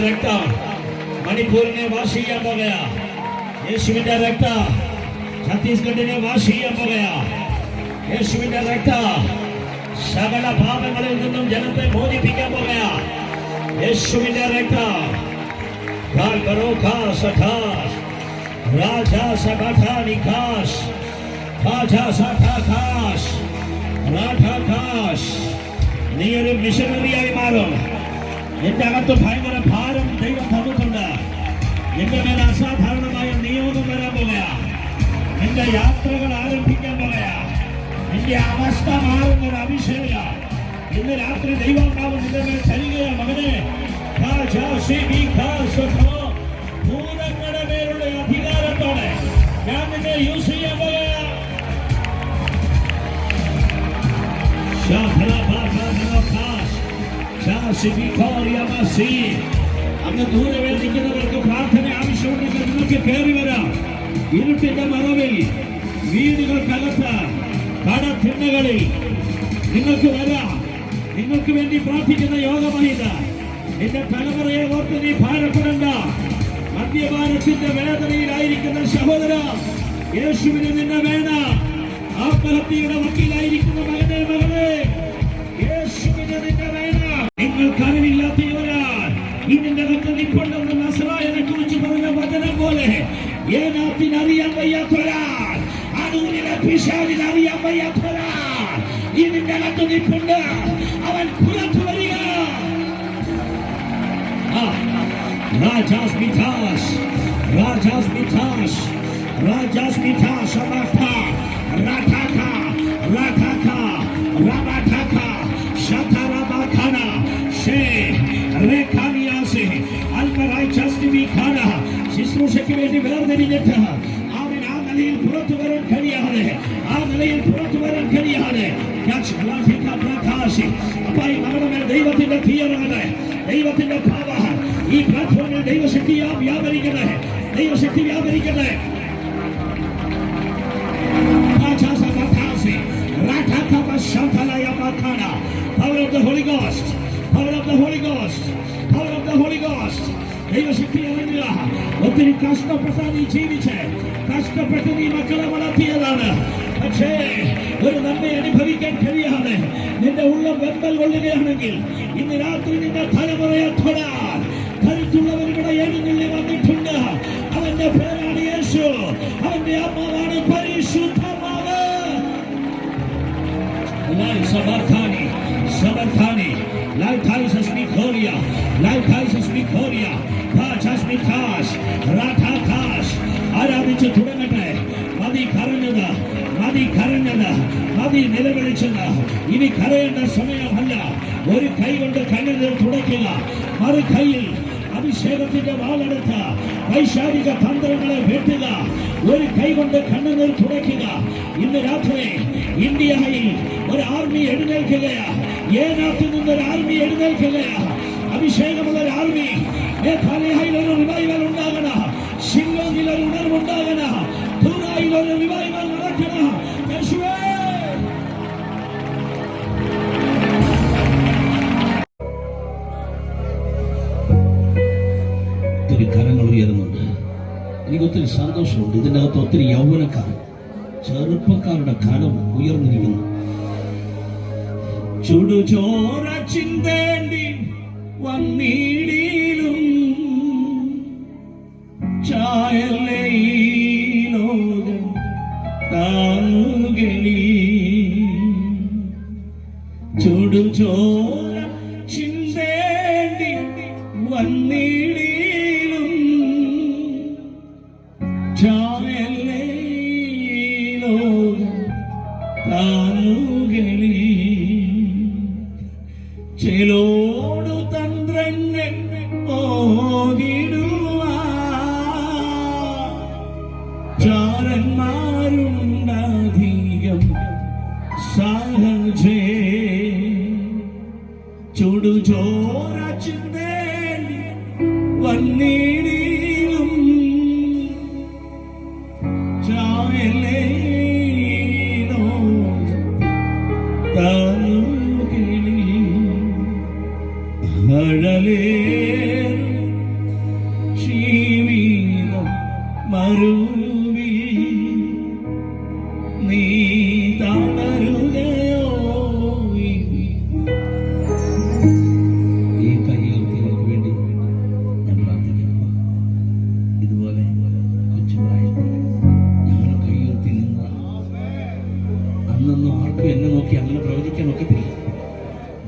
രക്തം മണിപ്പൂരിനെ വാഷ് ചെയ്യാൻ പോകയാ. യേശുവിന്റെ രക്തം ഛത്തീസ്ഗഡിനെ വാഷ് ചെയ്യാൻ പോകയാ. യേശുവിന്റെ രക്തം സകല പാപങ്ങളിൽ നിന്നും ജനത്തെ മോചിപ്പിക്കാൻ പോകയാ. യേശുവിന്റെ രക്തം രാജാ സഖാനികാശ് രാജാ സഖാകാശ് രാധാകാശ്. നീ ഒരു മിഷനറിയായി മാറും. എന്റെ അകത്ത് ഭയങ്കര ഭാരം ദൈവം തന്നിട്ടുണ്ട്. എന്റെ മേലെ അസാധാരണമായ നിയോഗം വരാൻ പോകുക. എന്റെ യാത്രകൾ ആരംഭിക്കാൻ പോകുക. എന്റെ അവസ്ഥ മാറുന്ന ഒരു അഭിഷേകം ഇന്ന് രാത്രി ദൈവാത്മാവ് നിന്റെ മേൽ തരികയോ മകനെ. ഭൂതങ്ങളുടെ മേലുള്ള അധികാരത്തോടെ ഞാൻ നിന്നെ യൂസ് ചെയ്യാൻ പോകുക. അങ്ങ് ദൂരെ നിൽക്കുന്നവർക്ക് പ്രാർത്ഥന ആവശ്യമുണ്ടെങ്കിൽ നിങ്ങൾക്ക് കയറി വരാം. ഇരുട്ടിന്റെ മറവിൽ വീടുകൾക്കകത്ത് കടത്തിണ്ണകളിൽ നിങ്ങൾക്ക് വരാം. നിങ്ങൾക്ക് വേണ്ടി പ്രാർത്ഥിക്കുന്ന യോഗമഹിത. നിന്റെ തലമുറയെ ഓർത്ത് നീ ഭാരപ്പെടണ്ട. മദ്യപാനത്തിന്റെ വേദനയിലായിരിക്കുന്ന സഹോദര, യേശുവിന് നിന്നെ വേണം. ആത്മഹത്യയുടെ വക്കീലായിരിക്കുന്ന മകനെ മകളെ, യേശുവിന് നിന്നെ വേണം. നിങ്ങൾക്ക് അറിവില്ലാത്തവരാൽ ഇതിന്റെ അകത്ത് നിൽപ്പുണ്ടെന്ന് നസറായനെ കുറിച്ച് പറഞ്ഞ വചനം പോലെ ഏനാത്തിനറിയാൻ വയ്യാത്തൊരാൾ, അടൂരിലെ പിശാചിന് അറിയാൻ വയ്യാത്തൊരാൾ ഇതിന്റെ അകത്ത് നിൽപ്പുണ്ട്. അവൻ പുറത്തു വരിക. രാജാസ് മിഥാസ് രാജാസ് മിഥാസ് രാജാസ് മിഥാസ് രാധാക രാധാക രാധാക ശതരബാഖന ശേ രേഖാനിയാസെ അൽമറായി ചസ്തിബിഖാന. ശുശ്രൂഷയ്ക്ക് വേണ്ടി വേർതിരിഞ്ഞിട്ട് അവൻ ആ നിലയിൽ പുറത്തു വരാൻ കഴിയാതെ, ആ നിലയിൽ പുറത്തു വരാൻ കഴിയാതെ അപ്പൊ ഈ മകളുടെ മേൽ ദൈവത്തിന്റെ തീയറാണ്, ദൈവത്തിന്റെ ഭാവ. ഈ പ്ലാറ്റ്ഫോമിൽ ദൈവശക്തി വ്യാപരിക്കണേ, ദൈവശക്തി വ്യാപരിക്കണേ. Power of the Holy Ghost, power of the Holy Ghost, power of the Holy Ghost. ദൈവശക്തി അറിയുക. ഒത്തിരി കഷ്ടപ്പെട്ട നീ ജീവിച്ച്, കഷ്ടപ്പെട്ട് നീ മക്കളെ വളർത്തിയതാണ്. പക്ഷേ ഒരു നന്മ അനുഭവിക്കാൻ കഴിയാതെ നിന്റെ ഉള്ളം വെമ്പൽ കൊള്ളുകയാണെങ്കിൽ ഇന്ന് രാത്രി നിന്റെ തലമുറയെ തൊടാൻ കരുത്തുള്ളവരുടെ എഴുന്നള്ളി വന്നിട്ടുണ്ട്. അവന്റെ പേരാണ് യേശു. അവന്റെ അമ്മമാണ് പരിശുദ്ധമാവ്. Sabarthani, Sabarthani, Lighthouse Mikoria, Lighthouse Mikoria, Pachas Mikas, Rathakas. ആരാധിച്ച് തുടങ്ങട്ടെ. മതി കരഞ്ഞത്, മതി കരഞ്ഞത്, മതി നിലവിളിച്ചത്. ഇനി കരയേണ്ട സമയമല്ല. ഒരു കൈ കൊണ്ട് കണ്ണുനീർ തുടയ്ക്കുക, മറു കൈയിൽ അഭിഷേകത്തിന്റെ വാളെടുത്ത വൈശാരിക തന്ത്രങ്ങളെ വെട്ടുക. ഒരു കൈ കൊണ്ട് കണ്ണുനീർ തുടയ്ക്കുക. ഇന്ന് രാത്രി ഇന്ത്യയിൽ ഒരു ആർമി എഴുന്നേൽക്കുകയാ. ഏനാത്തിൽ നിന്നൊരു ആർമി എഴുന്നേൽക്കുകയാ. അഭിഷേകമുള്ള ഒരു ആർമി. മേഘാലയയിൽ ഒരു റിവൈവൽ ഉണ്ടാകണം. ഷില്ലോങ്ങിൽ ഒരു ഉണർവുണ്ടാകണം. തുറായിൽ ഒരു റിവൈവൽ നടക്കണം. യേശുവേ, ഒത്തിരി കരങ്ങൾ ഉയരുന്നുണ്ട്. എനിക്ക് ഒത്തിരി സന്തോഷമുണ്ട്. ഇതിൻ്റെ അകത്ത് ഒത്തിരി യൗവനക്കാർ, ചെറുപ്പക്കാരുടെ കരം ഉയർന്നിരിക്കുന്നു. ചുടുചോര ചിന്തേണ്ടി വന്നിടിലും ചായല്ലേ ഈ ലോകം താങ്ങുകളിൽ. ചുടുചോര ചിന്തേണ്ടി വന്നിടിലും ചായല്ലേ ഈ ലോകം താങ്ങുകളിൽ. ചെലോടു തന്ത്രങ്ങൾ ഓടിടുവാ ചാരന്മാരുണ്ടധികം സഹജേ. ചുടുചോര ചിന്തേണ്ടി വന്നിടിലും ചായല്ലേ താങ്ങുകളിൽ. അഴലേറും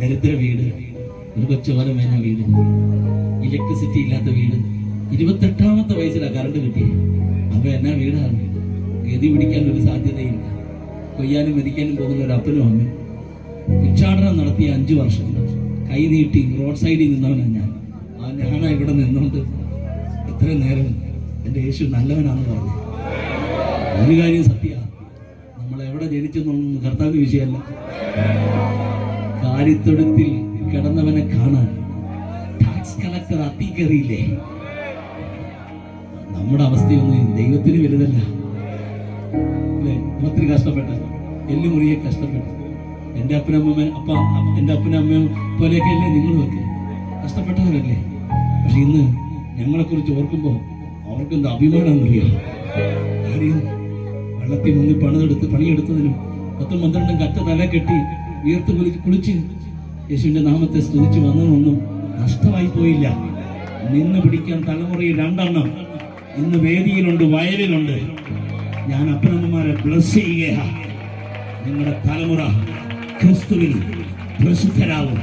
ദരിദ്ര വീട്, ഒരു കൊച്ചുപോലെ മേഞ്ഞ വീട്, ഇലക്ട്രിസിറ്റി ഇല്ലാത്ത വീട്. 28ാമത്തെ വയസ്സിലാണ് കറണ്ട് കിട്ടിയത്. അപ്പൊ എന്നാ വീടാണ്? ഗതി പിടിക്കാൻ ഒരു സാധ്യതയില്ല. കൊയ്യാനും മെതിക്കാനും പോകുന്ന ഒരു അപ്പനും അമ്മയും. ഭിക്ഷാടനം നടത്തിയ 5 വർഷം കൈ നീട്ടി റോഡ് സൈഡിൽ നിന്നവനാണ് ഞാൻ. ഞാനാ ഇവിടെ നിന്നുകൊണ്ട് ഇത്രയും നേരം എൻ്റെ യേശു നല്ലവനാണെന്ന് പറഞ്ഞു. ഒരു കാര്യം സത്യ, നമ്മളെവിടെ ജനിച്ചെന്നൊന്നും കർത്താവ് വിഷയമല്ല. കാര്യത്തൊഴുത്തിൽ കിടന്നവനെ കാണാൻ ടാക്സ് കളക്ടർ അത്തി കയറിയില്ലേ? നമ്മുടെ അവസ്ഥയൊന്നും ദൈവത്തിന് വലുതല്ല. അല്ലേ? ഒത്തിരി കഷ്ടപ്പെട്ട എല്ലുമുറിയെ കഷ്ടപ്പെട്ടു. എൻ്റെ എൻ്റെ അപ്പനും അമ്മയും പോലെയൊക്കെ അല്ലേ നിങ്ങളുമൊക്കെ കഷ്ടപ്പെട്ടവരല്ലേ? പക്ഷെ ഇന്ന് ഞങ്ങളെക്കുറിച്ച് ഓർക്കുമ്പോൾ അവർക്കെന്ത് അഭിമാനമെന്നറിയാം. കാര്യം വെള്ളത്തിൽ മുങ്ങി പണിയെടുത്തതിനും 10-12 കറ്റ തല കെട്ടി വീർത്ത് കുളിച്ച് യേശുവിന്റെ നാമത്തെ സ്തുതിച്ച് വന്നതൊന്നും നഷ്ടമായി പോയില്ല. നിന്ന് പിടിക്കാൻ തലമുറയിൽ 2 എണ്ണം ഇന്ന് വേദിയിലുണ്ട്, വയലിലുണ്ട്. ഞാൻ അപ്പനമ്മമാരെ ബ്ലസ് ചെയ്യുകയാണ്. നിങ്ങളുടെ തലമുറ ക്രിസ്തുവിൽ പ്രസിദ്ധരാകും.